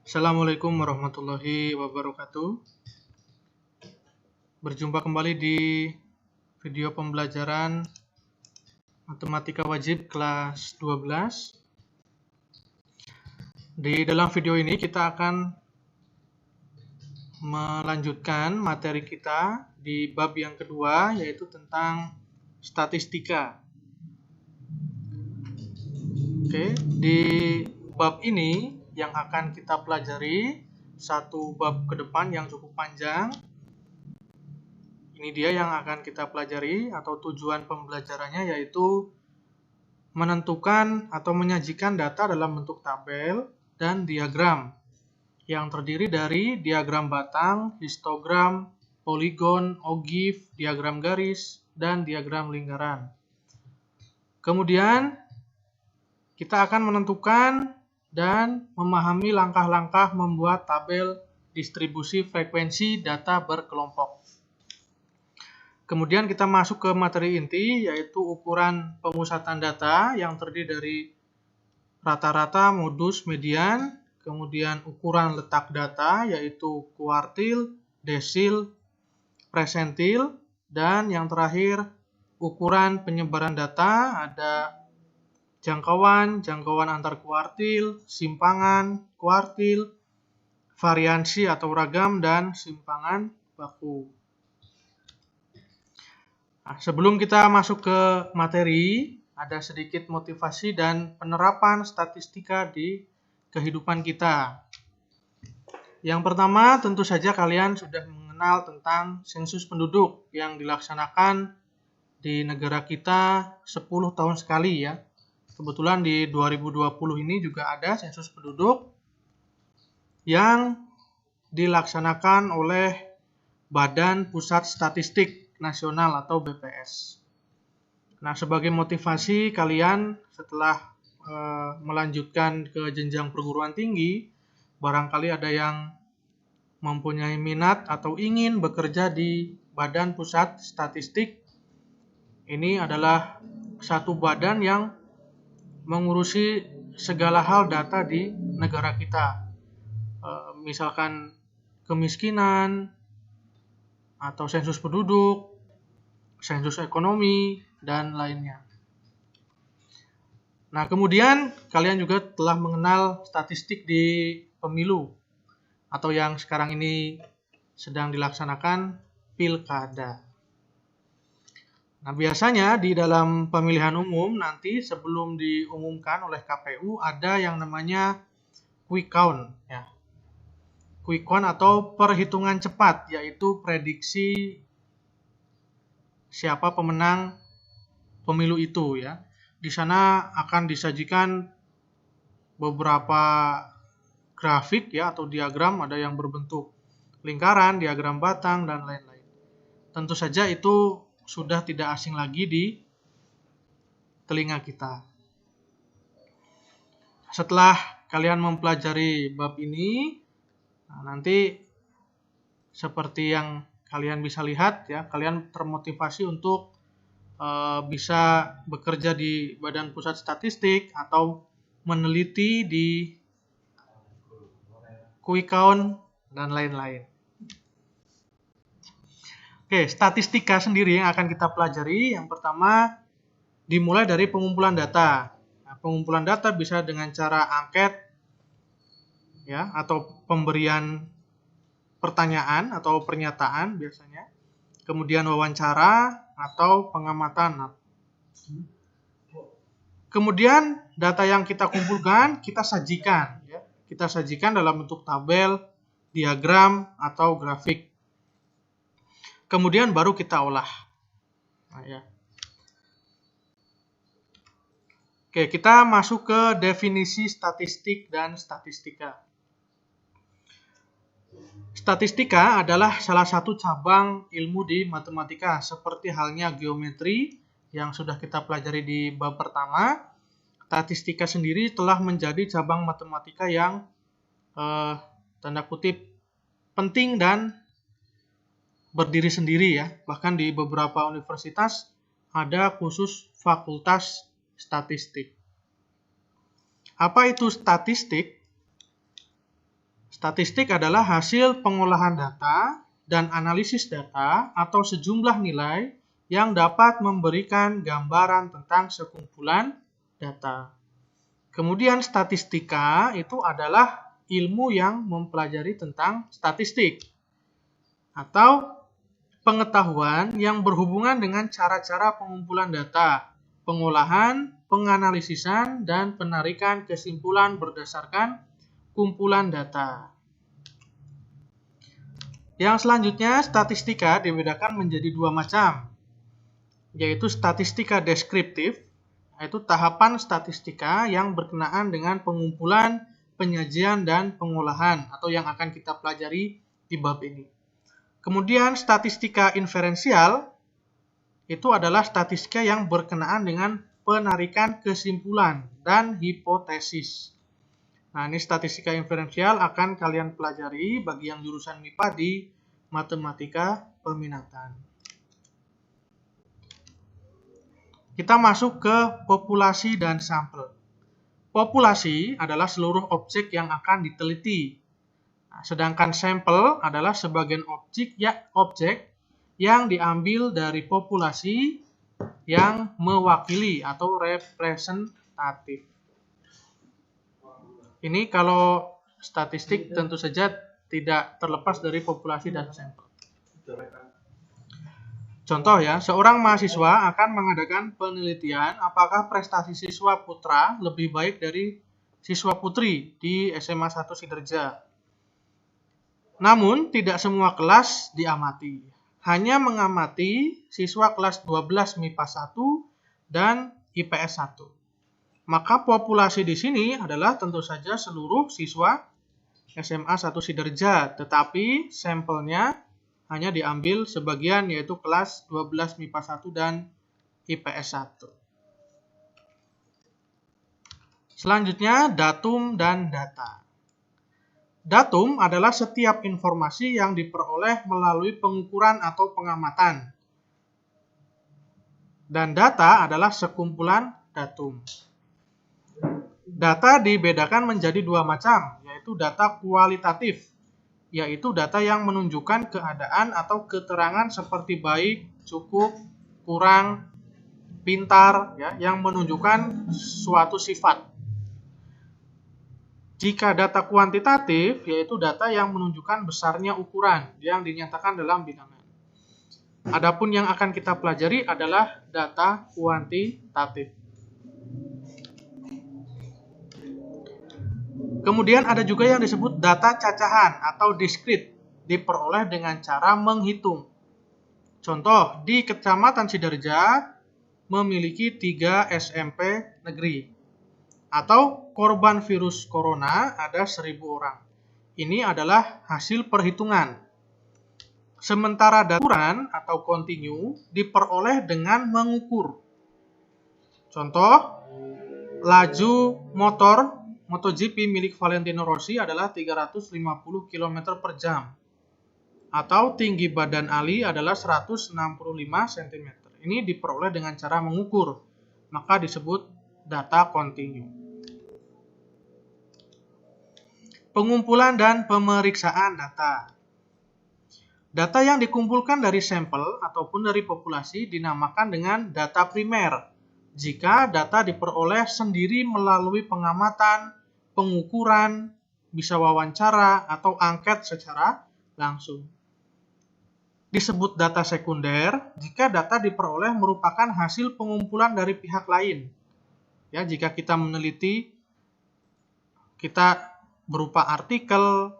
Assalamualaikum warahmatullahi wabarakatuh. Berjumpa kembali di video pembelajaran Matematika Wajib kelas 12. Di dalam video ini kita akan melanjutkan materi kita di bab yang kedua, yaitu tentang statistika. Oke, di bab ini yang akan kita pelajari satu bab ke depan yang cukup panjang. Ini dia yang akan kita pelajari atau tujuan pembelajarannya, yaitu menentukan atau menyajikan data dalam bentuk tabel dan diagram yang terdiri dari diagram batang, histogram, poligon, ogif, diagram garis, dan diagram lingkaran. Kemudian kita akan menentukan dan memahami langkah-langkah membuat tabel distribusi frekuensi data berkelompok. Kemudian kita masuk ke materi inti, yaitu ukuran pemusatan data yang terdiri dari rata-rata, modus, median, kemudian ukuran letak data, yaitu kuartil, desil, persentil, dan yang terakhir ukuran penyebaran data, ada jangkauan antar kuartil, simpangan kuartil, variansi atau ragam, dan simpangan baku. Nah, sebelum kita masuk ke materi, ada sedikit motivasi dan penerapan statistika di kehidupan kita. Yang pertama, tentu saja kalian sudah mengenal tentang sensus penduduk yang dilaksanakan di negara kita 10 tahun sekali ya. Kebetulan di 2020 ini juga ada sensus penduduk yang dilaksanakan oleh Badan Pusat Statistik Nasional atau BPS. Nah, sebagai motivasi kalian setelah melanjutkan ke jenjang perguruan tinggi, barangkali ada yang mempunyai minat atau ingin bekerja di Badan Pusat Statistik. Ini adalah satu badan yang mengurusi segala hal data di negara kita. Misalkan kemiskinan, atau sensus penduduk, sensus ekonomi, dan lainnya. Nah, kemudian kalian juga telah mengenal statistik di pemilu, atau yang sekarang ini sedang dilaksanakan pilkada. Nah, biasanya di dalam pemilihan umum nanti sebelum diumumkan oleh KPU ada yang namanya quick count ya. Quick count atau perhitungan cepat, yaitu prediksi siapa pemenang pemilu itu ya. Di sana akan disajikan beberapa grafik ya atau diagram, ada yang berbentuk lingkaran, diagram batang, dan lain-lain. Tentu saja itu sudah tidak asing lagi di telinga kita. Setelah kalian mempelajari bab ini, nanti seperti yang kalian bisa lihat ya, kalian termotivasi untuk bisa bekerja di Badan Pusat Statistik atau meneliti di quick count dan lain-lain. Oke, statistika sendiri yang akan kita pelajari, yang pertama dimulai dari pengumpulan data. Nah, pengumpulan data bisa dengan cara angket ya atau pemberian pertanyaan atau pernyataan biasanya, kemudian wawancara atau pengamatan. Kemudian data yang kita kumpulkan kita sajikan ya. Kita sajikan dalam bentuk tabel, diagram atau grafik. Kemudian baru kita olah. Nah, ya. Oke, kita masuk ke definisi statistik dan statistika. Statistika adalah salah satu cabang ilmu di matematika, seperti halnya geometri yang sudah kita pelajari di bab pertama. Statistika sendiri telah menjadi cabang matematika yang tanda kutip penting dan berdiri sendiri ya. Bahkan di beberapa universitas ada khusus fakultas statistik. Apa itu statistik? Statistik adalah hasil pengolahan data dan analisis data atau sejumlah nilai yang dapat memberikan gambaran tentang sekumpulan data. Kemudian statistika itu adalah ilmu yang mempelajari tentang statistik atau pengetahuan yang berhubungan dengan cara-cara pengumpulan data, pengolahan, penganalisisan, dan penarikan kesimpulan berdasarkan kumpulan data. Yang selanjutnya, statistika dibedakan menjadi dua macam, yaitu statistika deskriptif, yaitu tahapan statistika yang berkenaan dengan pengumpulan, penyajian, dan pengolahan, atau yang akan kita pelajari di bab ini. Kemudian statistika inferensial, itu adalah statistika yang berkenaan dengan penarikan kesimpulan dan hipotesis. Nah, ini statistika inferensial akan kalian pelajari bagi yang jurusan MIPA di matematika peminatan. Kita masuk ke populasi dan sampel. Populasi adalah seluruh objek yang akan diteliti. Nah, sedangkan sampel adalah sebagian objek yang diambil dari populasi yang mewakili atau representatif. Ini kalau statistik tentu saja tidak terlepas dari populasi dan sampel. Contoh ya, seorang mahasiswa akan mengadakan penelitian apakah prestasi siswa putra lebih baik dari siswa putri di SMA 1 Siderja. Namun, tidak semua kelas diamati. Hanya mengamati siswa kelas 12 MIPA 1 dan IPS 1. Maka populasi di sini adalah tentu saja seluruh siswa SMA 1 Siderja, tetapi sampelnya hanya diambil sebagian, yaitu kelas 12 MIPA 1 dan IPS 1. Selanjutnya, datum dan data. Datum adalah setiap informasi yang diperoleh melalui pengukuran atau pengamatan. Dan data adalah sekumpulan datum. Data dibedakan menjadi dua macam, yaitu data kualitatif, yaitu data yang menunjukkan keadaan atau keterangan seperti baik, cukup, kurang, pintar, ya, yang menunjukkan suatu sifat. Jika data kuantitatif, yaitu data yang menunjukkan besarnya ukuran yang dinyatakan dalam bilangan. Adapun yang akan kita pelajari adalah data kuantitatif. Kemudian ada juga yang disebut data cacahan atau diskrit, diperoleh dengan cara menghitung. Contoh, di Kecamatan Siderja memiliki 3 SMP negeri. Atau korban virus corona ada 1.000 orang. Ini adalah hasil perhitungan. Sementara daturan atau kontinu diperoleh dengan mengukur. Contoh, laju motor MotoGP milik Valentino Rossi adalah 350 km per jam. Atau tinggi badan Ali adalah 165 cm. Ini diperoleh dengan cara mengukur. Maka disebut data kontinu. Pengumpulan dan pemeriksaan data. Data yang dikumpulkan dari sampel ataupun dari populasi dinamakan dengan data primer. Jika data diperoleh sendiri melalui pengamatan, pengukuran, bisa wawancara, atau angket secara langsung. Disebut data sekunder jika data diperoleh merupakan hasil pengumpulan dari pihak lain. Ya, jika kita meneliti, kita berupa artikel,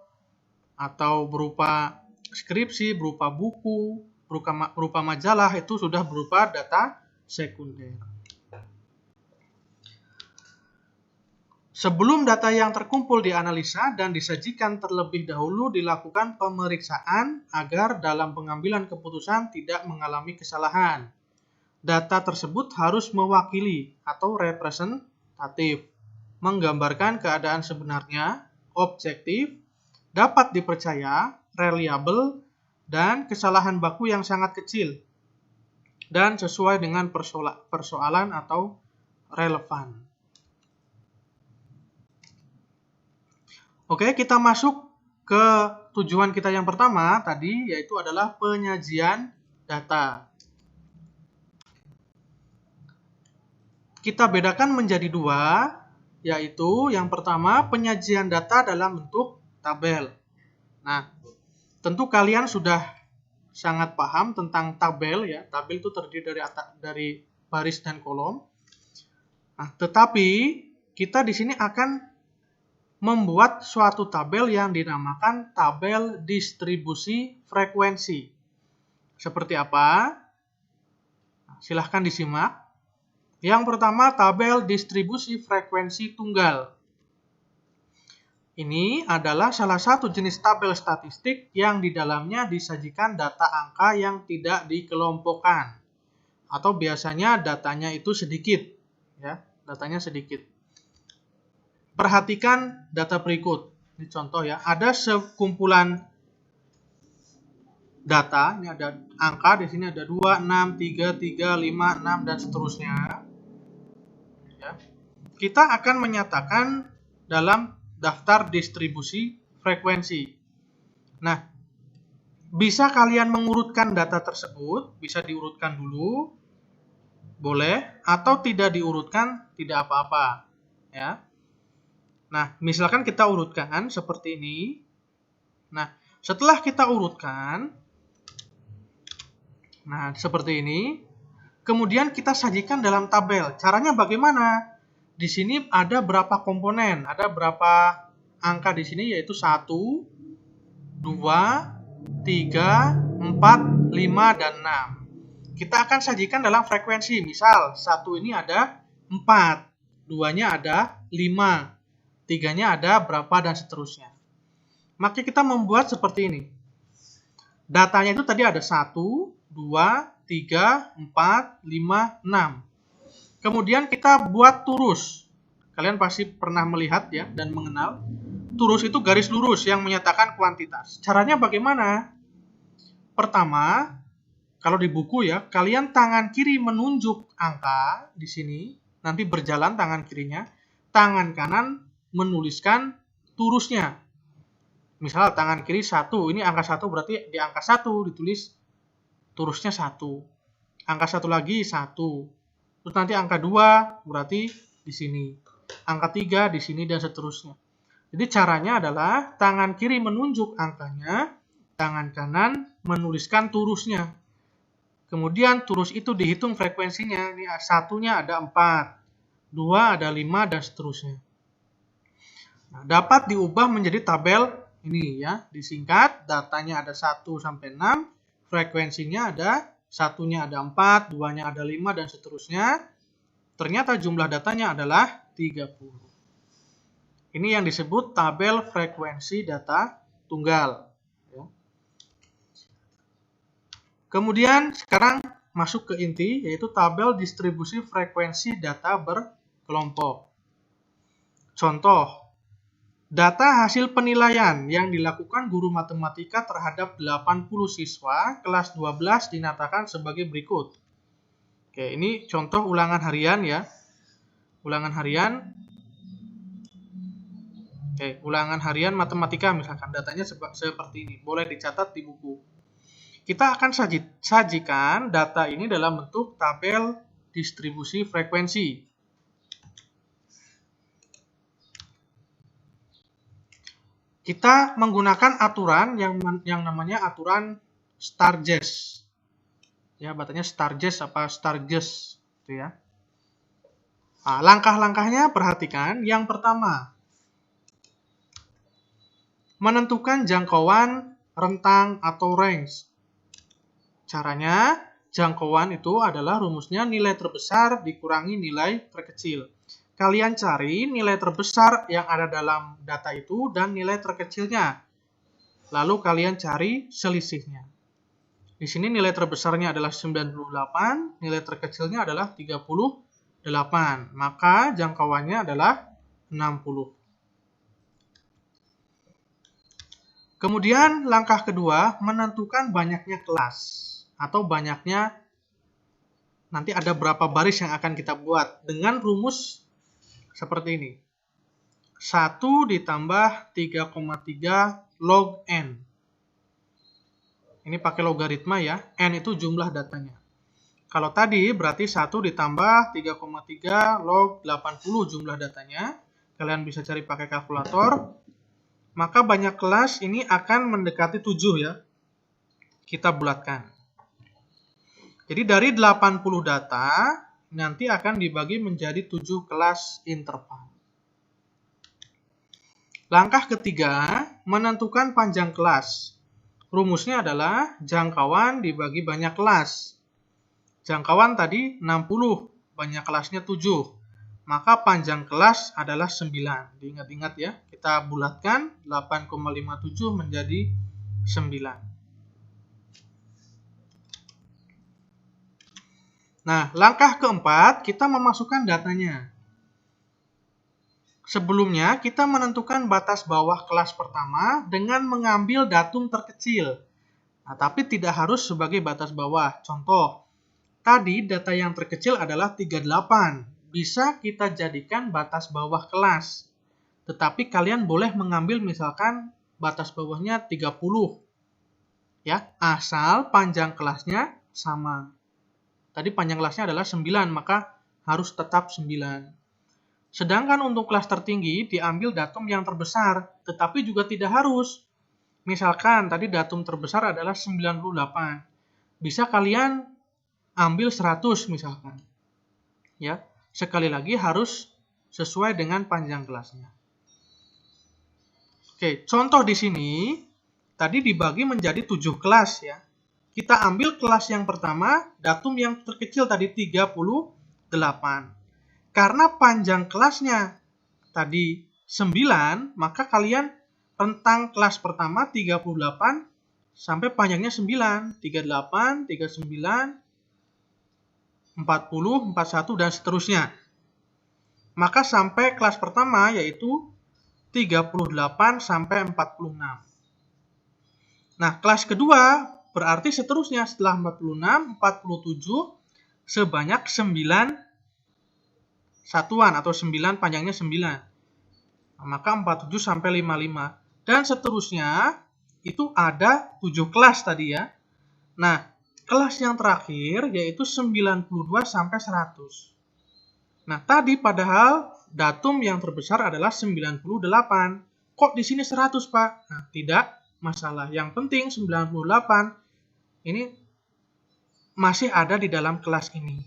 atau berupa skripsi, berupa buku, berupa majalah, itu sudah berupa data sekunder. Sebelum data yang terkumpul dianalisa dan disajikan terlebih dahulu dilakukan pemeriksaan agar dalam pengambilan keputusan tidak mengalami kesalahan. Data tersebut harus mewakili atau representatif, menggambarkan keadaan sebenarnya, objektif, dapat dipercaya, reliabel, dan kesalahan baku yang sangat kecil, dan sesuai dengan persoalan atau relevan. Oke, kita masuk ke tujuan kita yang pertama tadi, yaitu adalah penyajian data. Kita bedakan menjadi dua, yaitu yang pertama penyajian data dalam bentuk tabel. Nah, tentu kalian sudah sangat paham tentang tabel ya. Tabel itu terdiri dari baris dan kolom. Nah, tetapi kita di sini akan membuat suatu tabel yang dinamakan tabel distribusi frekuensi. Seperti apa? Silahkan disimak. Yang pertama, tabel distribusi frekuensi tunggal. Ini adalah salah satu jenis tabel statistik yang di dalamnya disajikan data angka yang tidak dikelompokkan. Atau biasanya datanya itu sedikit. Ya, datanya sedikit. Perhatikan data berikut. Ini contoh ya, ada sekumpulan data, ini ada angka, di sini ada 2, 6, 3, 3, 5, 6, dan seterusnya. Ya. Kita akan menyatakan dalam daftar distribusi frekuensi. Nah, bisa kalian mengurutkan data tersebut, bisa diurutkan dulu, boleh, atau tidak diurutkan, tidak apa-apa. Ya. Nah, misalkan kita urutkan seperti ini. Nah, setelah kita urutkan, nah seperti ini, kemudian kita sajikan dalam tabel. Caranya bagaimana? Di sini ada berapa komponen, ada berapa angka di sini, yaitu 1, 2, 3, 4, 5, dan 6. Kita akan sajikan dalam frekuensi. Misal, 1 ini ada 4, 2-nya ada 5. 3-nya ada berapa, dan seterusnya. Maka kita membuat seperti ini. Datanya itu tadi ada 1, 2, 3, 4, 5, 6. Kemudian kita buat turus. Kalian pasti pernah melihat ya dan mengenal. Turus itu garis lurus yang menyatakan kuantitas. Caranya bagaimana? Pertama, kalau di buku ya, kalian tangan kiri menunjuk angka di sini, nanti berjalan tangan kirinya, tangan kanan menuliskan turusnya. Misal tangan kiri 1, ini angka 1 berarti di angka 1 ditulis turusnya 1. Angka 1 lagi 1. Terus nanti angka 2 berarti di sini. Angka 3 di sini, dan seterusnya. Jadi caranya adalah tangan kiri menunjuk angkanya, tangan kanan menuliskan turusnya. Kemudian turus itu dihitung frekuensinya. Ini 1-nya ada 4, 2 ada 5, dan seterusnya. Nah, dapat diubah menjadi tabel ini ya, disingkat, datanya ada 1 sampai 6, frekuensinya ada 1-nya ada 4, 2-nya ada 5, dan seterusnya. Ternyata jumlah datanya adalah 30. Ini yang disebut tabel frekuensi data tunggal. Ya. Kemudian sekarang masuk ke inti, yaitu tabel distribusi frekuensi data berkelompok. Contoh, data hasil penilaian yang dilakukan guru matematika terhadap 80 siswa kelas 12 dinyatakan sebagai berikut. Oke, ini contoh ulangan harian ya. Ulangan harian. Oke, ulangan harian matematika misalkan datanya seperti ini. Boleh dicatat di buku. Kita akan sajikan data ini dalam bentuk tabel distribusi frekuensi. Kita menggunakan aturan yang namanya aturan Stargess. Ya, bacanya Stargess apa Stargess gitu ya. Nah, langkah-langkahnya perhatikan. Yang pertama, menentukan jangkauan, rentang, atau range. Caranya, jangkauan itu adalah rumusnya nilai terbesar dikurangi nilai terkecil. Kalian cari nilai terbesar yang ada dalam data itu dan nilai terkecilnya. Lalu kalian cari selisihnya. Di sini nilai terbesarnya adalah 98, nilai terkecilnya adalah 38. Maka jangkauannya adalah 60. Kemudian langkah kedua, menentukan banyaknya kelas atau banyaknya, nanti ada berapa baris yang akan kita buat dengan rumus seperti ini. 1 ditambah 3,3 log N. Ini pakai logaritma ya, N itu jumlah datanya. Kalau tadi berarti 1 ditambah 3,3 log 80 jumlah datanya. Kalian bisa cari pakai kalkulator. Maka banyak kelas ini akan mendekati 7 ya. Kita bulatkan. Jadi dari 80 data, nanti akan dibagi menjadi 7 kelas interval. Langkah ketiga, menentukan panjang kelas. Rumusnya adalah jangkauan dibagi banyak kelas. Jangkauan tadi 60, banyak kelasnya 7. Maka panjang kelas adalah 9. Diingat-ingat ya, kita bulatkan 8,57 menjadi 9. Nah, langkah keempat, kita memasukkan datanya. Sebelumnya, kita menentukan batas bawah kelas pertama dengan mengambil datum terkecil. Nah, tapi tidak harus sebagai batas bawah. Contoh, tadi data yang terkecil adalah 38. Bisa kita jadikan batas bawah kelas. Tetapi kalian boleh mengambil misalkan batas bawahnya 30. Ya, asal panjang kelasnya sama. Tadi panjang kelasnya adalah 9, maka harus tetap 9. Sedangkan untuk kelas tertinggi diambil datum yang terbesar, tetapi juga tidak harus. Misalkan tadi datum terbesar adalah 98. Bisa kalian ambil 100 misalkan. Ya, sekali lagi harus sesuai dengan panjang kelasnya. Oke, contoh di sini tadi dibagi menjadi 7 kelas ya. Kita ambil kelas yang pertama, datum yang terkecil tadi 38. Karena panjang kelasnya tadi 9, maka kalian rentang kelas pertama 38 sampai panjangnya 9, 38, 39, 40, 41 dan seterusnya. Maka sampai kelas pertama yaitu 38 sampai 46. Nah, kelas kedua berarti seterusnya setelah 46, 47 sebanyak 9 satuan atau 9 panjangnya 9. Maka 47 sampai 55 dan seterusnya itu ada 7 kelas tadi ya. Nah, kelas yang terakhir yaitu 92 sampai 100. Nah, tadi padahal datum yang terbesar adalah 98. Kok di sini 100, Pak? Nah, tidak masalah. Yang penting 98 ini masih ada di dalam kelas ini.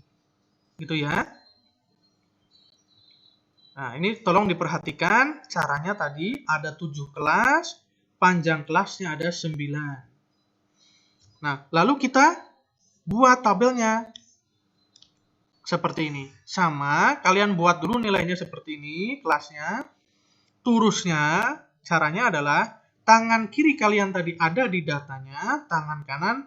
Gitu ya. Nah, ini tolong diperhatikan caranya tadi ada 7 kelas, panjang kelasnya ada 9. Nah, lalu kita buat tabelnya seperti ini. Sama, kalian buat dulu nilainya seperti ini, kelasnya. Turusnya, caranya adalah tangan kiri kalian tadi ada di datanya, tangan kanan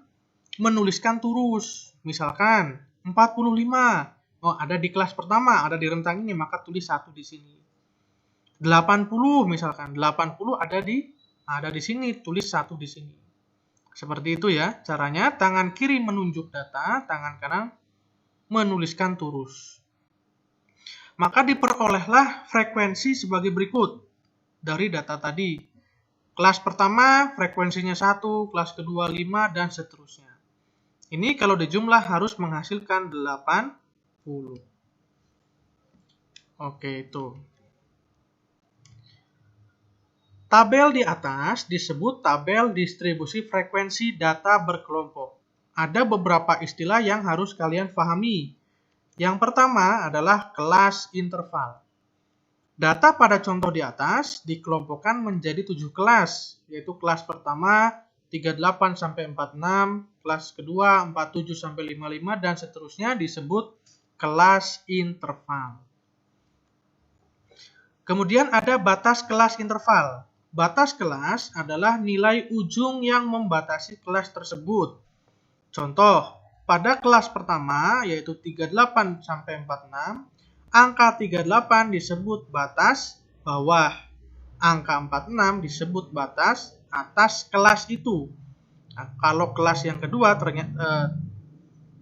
menuliskan turus. Misalkan 45. Oh, ada di kelas pertama, ada di rentang ini, maka tulis 1 di sini. 80 misalkan, 80 ada di sini, tulis 1 di sini. Seperti itu ya, caranya tangan kiri menunjuk data, tangan kanan menuliskan turus. Maka diperolehlah frekuensi sebagai berikut dari data tadi. Kelas pertama frekuensinya 1, kelas kedua 5, dan seterusnya. Ini kalau dijumlah harus menghasilkan 80. Oke, itu. Tabel di atas disebut tabel distribusi frekuensi data berkelompok. Ada beberapa istilah yang harus kalian pahami. Yang pertama adalah kelas interval. Data pada contoh di atas dikelompokkan menjadi 7 kelas, yaitu kelas pertama 38 sampai 46, kelas kedua 47 sampai 55 dan seterusnya disebut kelas interval. Kemudian ada batas kelas interval. Batas kelas adalah nilai ujung yang membatasi kelas tersebut. Contoh, pada kelas pertama yaitu 38 sampai 46, angka 38 disebut batas bawah. Angka 46 disebut batas atas kelas itu. Nah, kalau kelas yang kedua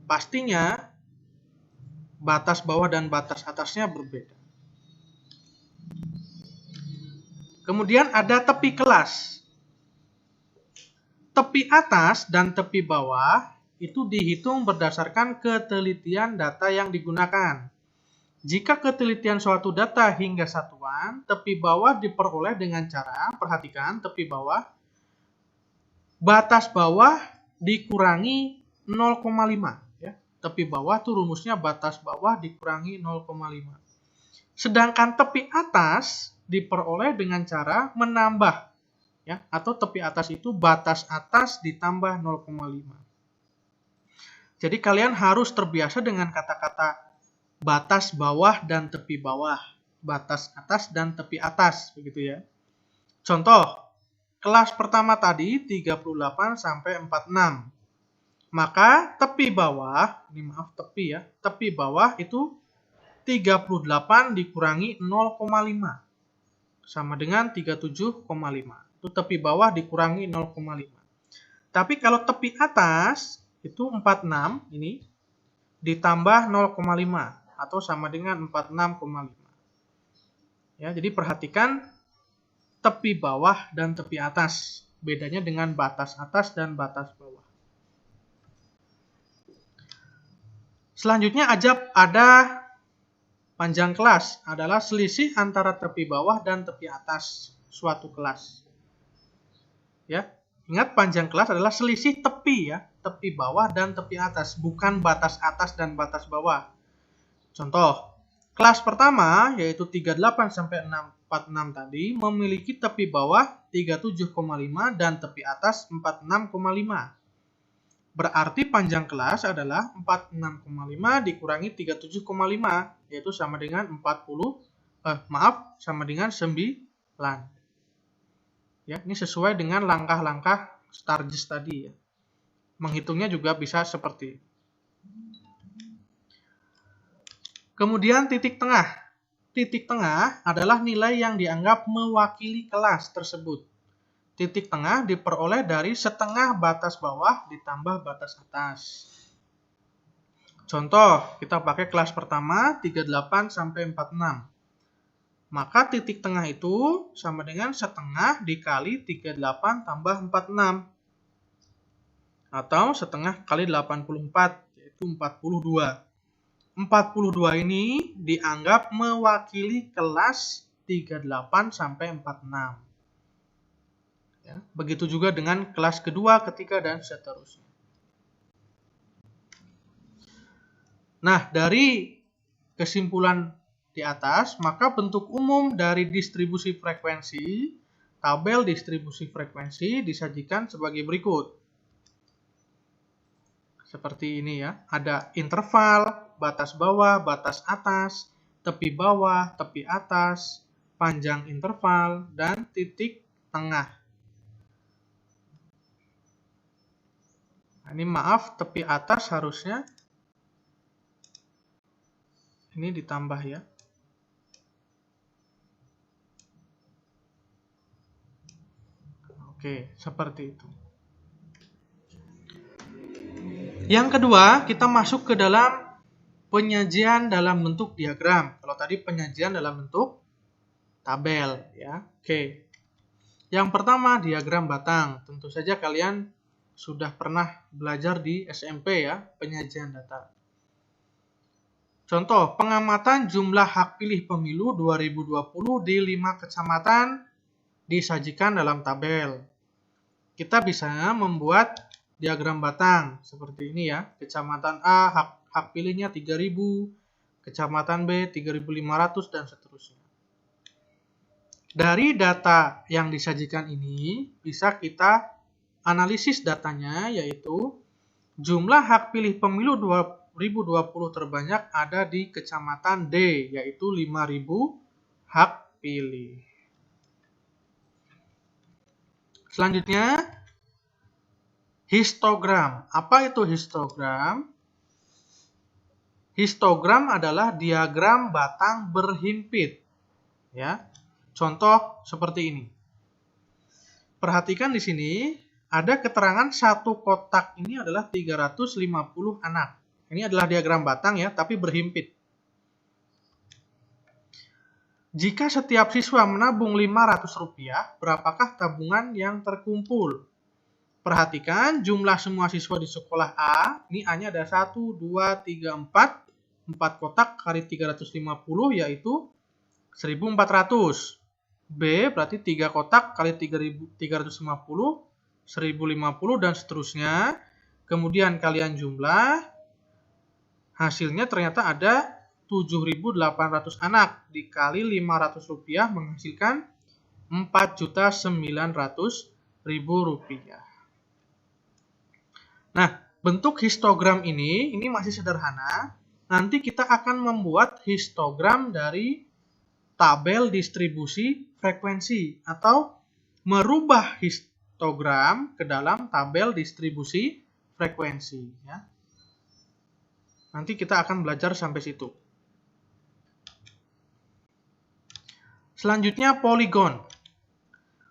pastinya batas bawah dan batas atasnya berbeda. Kemudian ada tepi kelas. Tepi atas dan tepi bawah itu dihitung berdasarkan ketelitian data yang digunakan. Jika ketelitian suatu data hingga satuan, tepi bawah diperoleh dengan cara, perhatikan tepi bawah, batas bawah dikurangi 0,5. Ya. Tepi bawah itu rumusnya batas bawah dikurangi 0,5. Sedangkan tepi atas diperoleh dengan cara menambah. Ya, atau tepi atas itu batas atas ditambah 0,5. Jadi kalian harus terbiasa dengan kata-kata batas bawah dan tepi bawah, batas atas dan tepi atas, begitu ya. Contoh, kelas pertama tadi 38 sampai 46. Maka tepi bawah, ini maaf tepi ya, tepi bawah itu 38 dikurangi 0,5 sama dengan 37,5. Itu tepi bawah dikurangi 0,5. Tapi kalau tepi atas itu 46 ini ditambah 0,5 atau sama dengan 46,5. Ya, jadi perhatikan tepi bawah dan tepi atas. Bedanya dengan batas atas dan batas bawah. Selanjutnya ada panjang kelas adalah selisih antara tepi bawah dan tepi atas suatu kelas. Ya, ingat panjang kelas adalah selisih tepi ya, tepi bawah dan tepi atas, bukan batas atas dan batas bawah. Contoh, kelas pertama yaitu 38 sampai 46 tadi memiliki tepi bawah 37,5 dan tepi atas 46,5. Berarti panjang kelas adalah 46,5 dikurangi 37,5 yaitu sama dengan 9. Ya, ini sesuai dengan langkah-langkah Sturgis tadi ya. Menghitungnya juga bisa seperti ini. Kemudian titik tengah. Titik tengah adalah nilai yang dianggap mewakili kelas tersebut. Titik tengah diperoleh dari setengah batas bawah ditambah batas atas. Contoh, kita pakai kelas pertama 38 sampai 46. Maka titik tengah itu sama dengan setengah dikali 38 tambah 46. Atau setengah kali 84, yaitu 42. 42 ini dianggap mewakili kelas 38 sampai 46. Ya, begitu juga dengan kelas kedua, ketiga, dan seterusnya. Nah, dari kesimpulan di atas, maka bentuk umum dari distribusi frekuensi, tabel distribusi frekuensi disajikan sebagai berikut. Seperti ini ya, ada interval, batas bawah, batas atas, tepi bawah, tepi atas, panjang interval, dan titik tengah. Ini maaf, tepi atas harusnya ini ditambah ya. Oke, seperti itu. Yang kedua, kita masuk ke dalam penyajian dalam bentuk diagram. Kalau tadi penyajian dalam bentuk tabel ya. Oke. Yang pertama diagram batang. Tentu saja kalian sudah pernah belajar di SMP ya, penyajian data. Contoh, pengamatan jumlah hak pilih pemilu 2020 di 5 kecamatan disajikan dalam tabel. Kita bisa membuat diagram batang seperti ini ya. Kecamatan A hak pilihnya 3000, kecamatan B 3500 dan seterusnya. Dari data yang disajikan ini bisa kita analisis datanya, yaitu jumlah hak pilih pemilu 2020 terbanyak ada di kecamatan D, yaitu 5000 hak pilih. Selanjutnya, histogram. Apa itu histogram? Histogram adalah diagram batang berhimpit. Ya. Contoh seperti ini. Perhatikan di sini, ada keterangan satu kotak ini adalah 350 anak. Ini adalah diagram batang ya, tapi berhimpit. Jika setiap siswa menabung Rp500, berapakah tabungan yang terkumpul? Perhatikan jumlah semua siswa di sekolah A, ini A-nya ada 1, 2, 3, 4. 4 kotak kali 350 yaitu 1.400. B berarti 3 kotak kali 350, 1.050 dan seterusnya. Kemudian kalian jumlah, hasilnya ternyata ada 7.800 anak dikali Rp500 menghasilkan Rp4.900.000. Nah, bentuk histogram ini masih sederhana. Nanti kita akan membuat histogram dari tabel distribusi frekuensi atau merubah histogram ke dalam tabel distribusi frekuensi. Ya. Nanti kita akan belajar sampai situ. Selanjutnya poligon.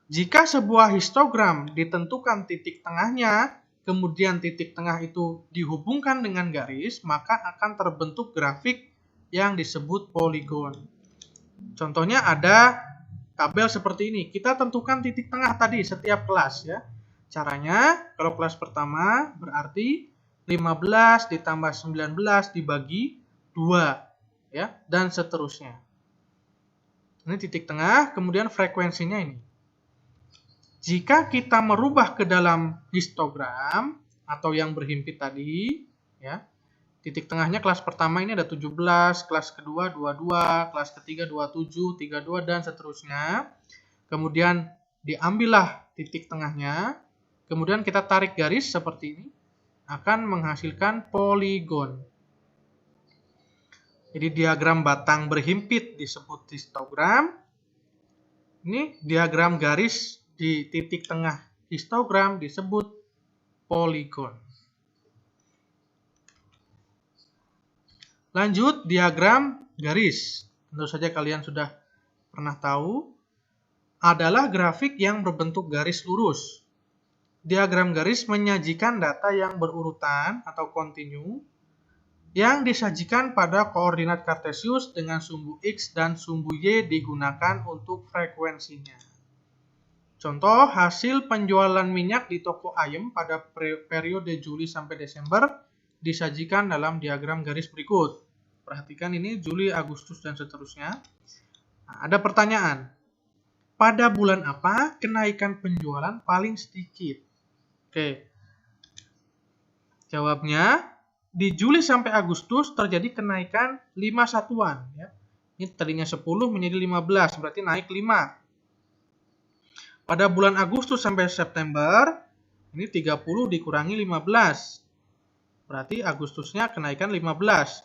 Jika sebuah histogram ditentukan titik tengahnya, kemudian titik tengah itu dihubungkan dengan garis, maka akan terbentuk grafik yang disebut poligon. Contohnya ada tabel seperti ini. Kita tentukan titik tengah tadi setiap kelas ya. Caranya kalau kelas pertama berarti 15 ditambah 19 dibagi 2 ya, dan seterusnya. Ini titik tengah, kemudian frekuensinya ini. Jika kita merubah ke dalam histogram atau yang berhimpit tadi, ya, titik tengahnya kelas pertama ini ada 17, kelas kedua 22, kelas ketiga 27, 32, dan seterusnya. Kemudian diambillah titik tengahnya, kemudian kita tarik garis seperti ini, akan menghasilkan poligon. Jadi diagram batang berhimpit disebut histogram. Ini diagram garis di titik tengah histogram disebut poligon. Lanjut, diagram garis. Tentu saja kalian sudah pernah tahu, adalah grafik yang berbentuk garis lurus. Diagram garis menyajikan data yang berurutan atau kontinu yang disajikan pada koordinat kartesius dengan sumbu X dan sumbu Y digunakan untuk frekuensinya. Contoh, hasil penjualan minyak di toko ayam pada periode Juli sampai Desember disajikan dalam diagram garis berikut. Perhatikan ini Juli, Agustus, dan seterusnya. Nah, ada pertanyaan. Pada bulan apa kenaikan penjualan paling sedikit? Oke. Jawabnya, di Juli sampai Agustus terjadi kenaikan 5 satuan. Ya. Ini tadinya 10 menjadi 15, berarti naik 5. Pada bulan Agustus sampai September, ini 30 dikurangi 15. Berarti Agustusnya kenaikan 15.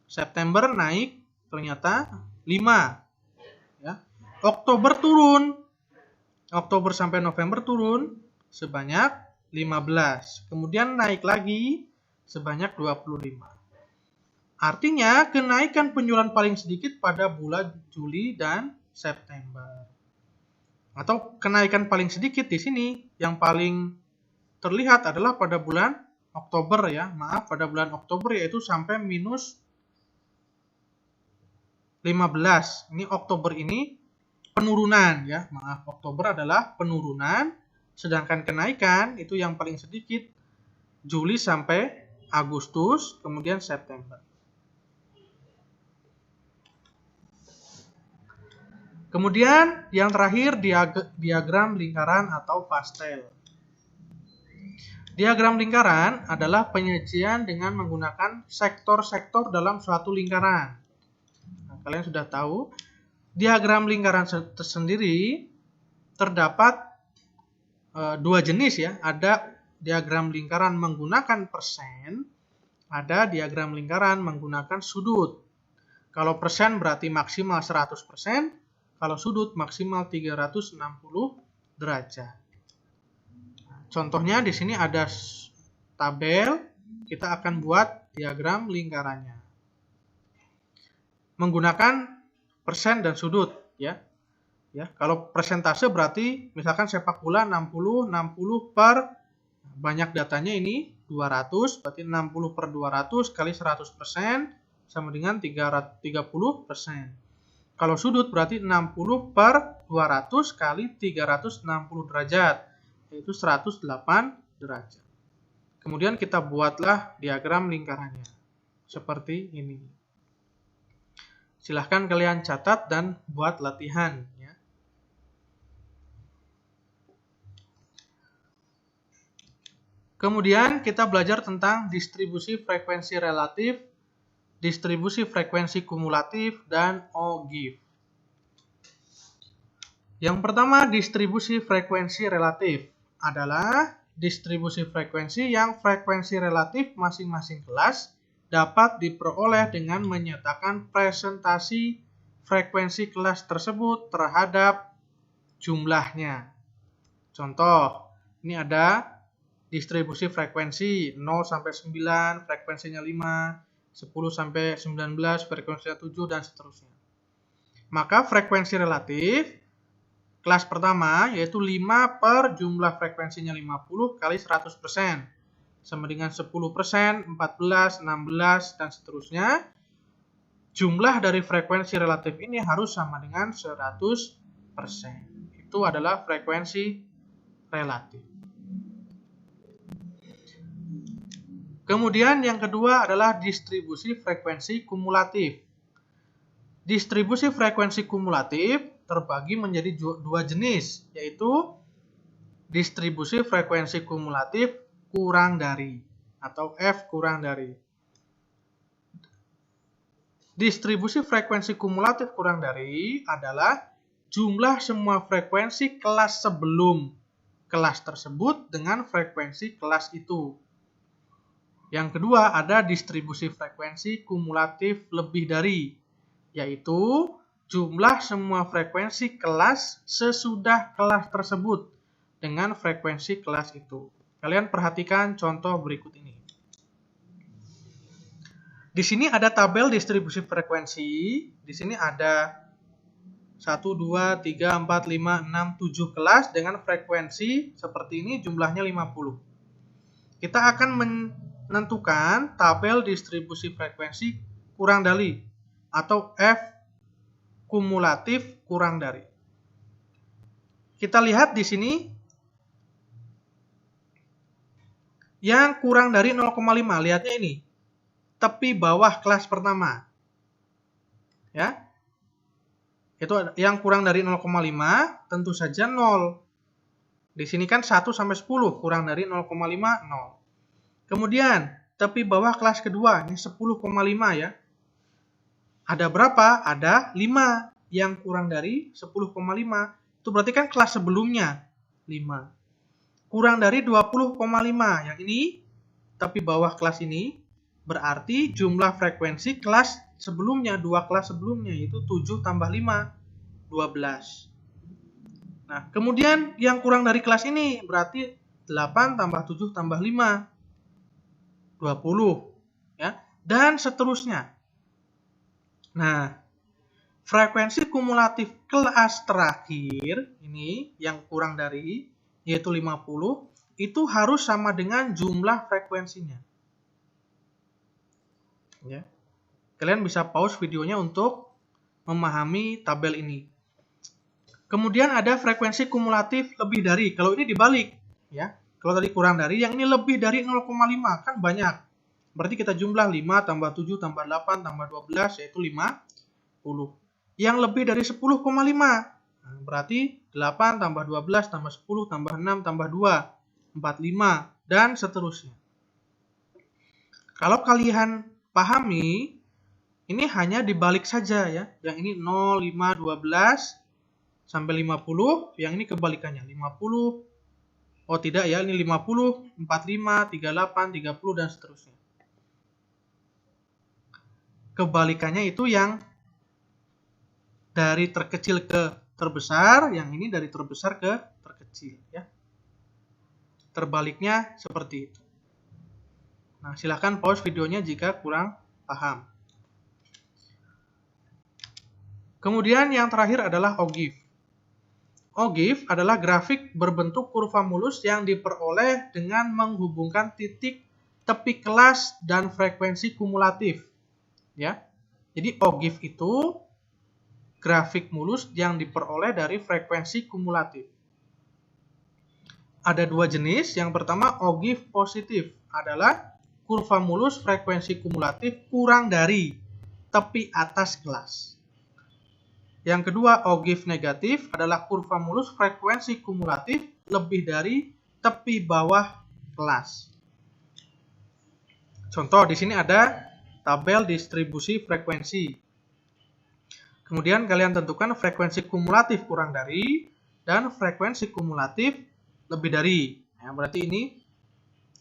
September naik ternyata 5. Ya. Oktober turun. Oktober sampai November turun sebanyak 15. Kemudian naik lagi sebanyak 25. Artinya kenaikan penjualan paling sedikit pada bulan Juli dan September. Atau kenaikan paling sedikit di sini yang paling terlihat adalah pada bulan Oktober ya. Maaf, pada bulan Oktober yaitu sampai minus 15. Ini Oktober ini penurunan ya. Maaf, Oktober adalah penurunan, sedangkan kenaikan itu yang paling sedikit Juli sampai Agustus, kemudian September. Kemudian yang terakhir diagram lingkaran atau pastel. Diagram lingkaran adalah penyajian dengan menggunakan sektor-sektor dalam suatu lingkaran. Nah, kalian sudah tahu, diagram lingkaran tersendiri terdapat dua jenis ya. Ada diagram lingkaran menggunakan persen, ada diagram lingkaran menggunakan sudut. Kalau persen berarti maksimal 100%, kalau sudut maksimal 360 derajat. Contohnya di sini ada tabel, kita akan buat diagram lingkarannya. Menggunakan persen dan sudut ya. Ya, kalau persentase berarti misalkan sepak bola 60 per banyak datanya ini 200, berarti 60 per 200 kali 100% sama dengan 30%. Kalau sudut berarti 60 per 200 kali 360 derajat, yaitu 108 derajat. Kemudian kita buatlah diagram lingkarannya. Seperti ini. Silahkan kalian catat dan buat latihan. Ya. Kemudian kita belajar tentang distribusi frekuensi relatif, distribusi frekuensi kumulatif, dan ogive. Yang pertama, distribusi frekuensi relatif adalah distribusi frekuensi yang frekuensi relatif masing-masing kelas dapat diperoleh dengan menyatakan presentasi frekuensi kelas tersebut terhadap jumlahnya. Contoh, ini ada distribusi frekuensi 0 sampai 9, frekuensinya 5, 10 sampai 19, frekuensinya 7, dan seterusnya. Maka frekuensi relatif kelas pertama yaitu 5 per jumlah frekuensinya 50 kali 100%. Sama dengan 10%, 14, 16, dan seterusnya. Jumlah dari frekuensi relatif ini harus sama dengan 100%. Itu adalah frekuensi relatif. Kemudian yang kedua adalah distribusi frekuensi kumulatif. Distribusi frekuensi kumulatif terbagi menjadi dua jenis, yaitu distribusi frekuensi kumulatif kurang dari atau F kurang dari. Distribusi frekuensi kumulatif kurang dari adalah jumlah semua frekuensi kelas sebelum kelas tersebut dengan frekuensi kelas itu. Yang kedua ada distribusi frekuensi kumulatif lebih dari, yaitu jumlah semua frekuensi kelas sesudah kelas tersebut dengan frekuensi kelas itu. Kalian perhatikan contoh berikut ini. Di sini ada tabel distribusi frekuensi. Di sini ada 1, 2, 3, 4, 5, 6, 7 kelas dengan frekuensi seperti ini, jumlahnya 50. Kita akan menentukan tabel distribusi frekuensi kurang dari atau F kumulatif kurang dari. Kita lihat di sini yang kurang dari 0,5, lihatnya ini. Tepi bawah kelas pertama. Ya. Itu yang kurang dari 0,5 tentu saja 0. Di sini kan 1 sampai 10, kurang dari 0,5 0. Kemudian tepi bawah kelas kedua, ini 10,5 ya. Ada berapa? Ada 5. Yang kurang dari 10,5. Itu berarti kan kelas sebelumnya 5. Kurang dari 20,5. Yang ini tepi bawah kelas ini berarti jumlah frekuensi kelas sebelumnya, 2 kelas sebelumnya, yaitu 7 tambah 5, 12. Nah, kemudian yang kurang dari kelas ini berarti 8 tambah 7 tambah 5, 20. Ya, dan seterusnya. Nah, frekuensi kumulatif kelas terakhir, ini yang kurang dari, yaitu 50, itu harus sama dengan jumlah frekuensinya. Ya. Kalian bisa pause videonya untuk memahami tabel ini. Kemudian ada frekuensi kumulatif lebih dari. Kalau ini dibalik, ya. Kalau tadi kurang dari, yang ini lebih dari 0,5, kan banyak. Berarti kita jumlah 5 tambah 7 tambah 8 tambah 12, yaitu 50. Yang lebih dari 10,5. Nah, berarti 8 tambah 12 tambah 10 tambah 6 tambah 2, 45, dan seterusnya. Kalau kalian pahami, ini hanya dibalik saja ya. Yang ini 0, 5, 12 sampai 50, yang ini kebalikannya 50. Oh tidak ya, ini 50, 45, 38, 30 dan seterusnya. Kebalikannya itu yang dari terkecil ke terbesar, yang ini dari terbesar ke terkecil ya. Terbaliknya seperti itu. Nah, silahkan pause videonya jika kurang paham. Kemudian yang terakhir adalah ogive. Ogive adalah grafik berbentuk kurva mulus yang diperoleh dengan menghubungkan titik tepi kelas dan frekuensi kumulatif. Ya. Jadi ogive itu grafik mulus yang diperoleh dari frekuensi kumulatif. Ada dua jenis. Yang pertama, ogive positif adalah kurva mulus frekuensi kumulatif kurang dari tepi atas kelas. Yang kedua, ogive negatif adalah kurva mulus frekuensi kumulatif lebih dari tepi bawah kelas. Contoh, di sini ada tabel distribusi frekuensi. Kemudian kalian tentukan frekuensi kumulatif kurang dari dan frekuensi kumulatif lebih dari. Ya, berarti ini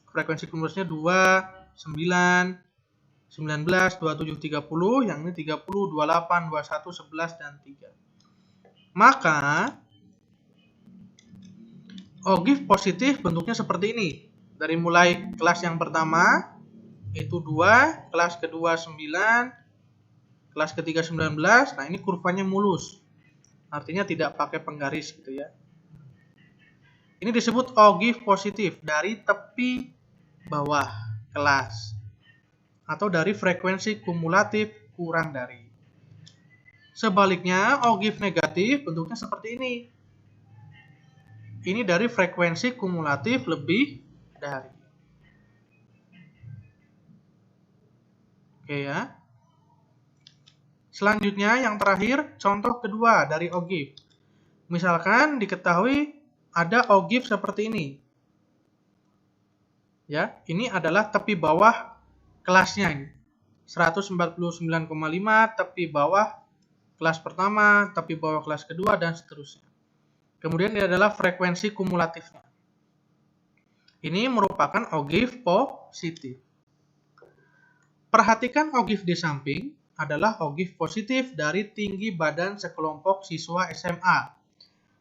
frekuensi kumulatifnya 2, 9, 19, 27, 30. Yang ini 30, 28, 21, 11, dan 3. Maka ogive positif bentuknya seperti ini. Dari mulai kelas yang pertama itu 2, kelas kedua 9, kelas ketiga 19. Nah, ini kurvanya mulus. Artinya tidak pakai penggaris gitu ya. Ini disebut ogive positif dari tepi bawah kelas atau dari frekuensi kumulatif kurang dari. Sebaliknya, ogive negatif bentuknya seperti ini. Ini dari frekuensi kumulatif lebih dari. Oke ya. Selanjutnya yang terakhir, contoh kedua dari ogive. Misalkan diketahui ada ogive seperti ini. Ya, ini adalah tepi bawah kelasnya ini. 149,5 tepi bawah kelas pertama, tepi bawah kelas kedua, dan seterusnya. Kemudian ini adalah frekuensi kumulatifnya. Ini merupakan ogive positif. Perhatikan ogive di samping adalah ogive positif dari tinggi badan sekelompok siswa SMA.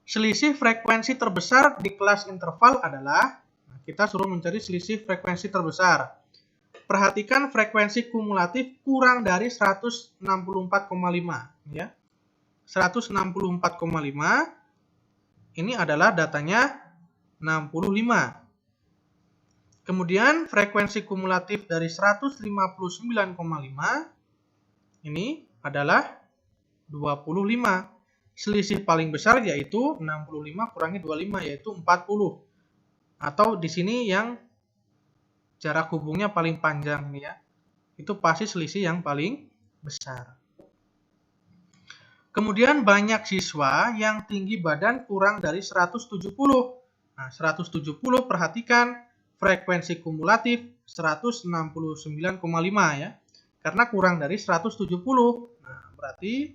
Selisih frekuensi terbesar di kelas interval adalah, kita suruh mencari selisih frekuensi terbesar. Perhatikan frekuensi kumulatif kurang dari 164,5 ya. 164,5 ini adalah datanya 65. Kemudian frekuensi kumulatif dari 159,5 ini adalah 25. Selisih paling besar yaitu 65 kurangi 25 yaitu 40. Atau di sini yang jarak hubungnya paling panjang nih ya. Itu pasti selisih yang paling besar. Kemudian banyak siswa yang tinggi badan kurang dari 170. Nah, 170 perhatikan frekuensi kumulatif 169,5 ya. Karena kurang dari 170. Nah, berarti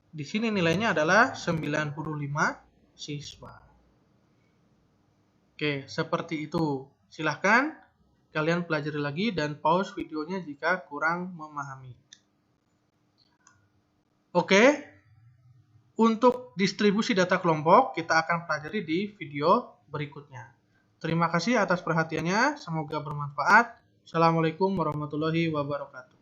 di sini nilainya adalah 95 siswa. Oke, seperti itu. Silahkan kalian pelajari lagi dan pause videonya jika kurang memahami. Oke, untuk distribusi data kelompok kita akan pelajari di video berikutnya. Terima kasih atas perhatiannya, semoga bermanfaat. Assalamualaikum warahmatullahi wabarakatuh.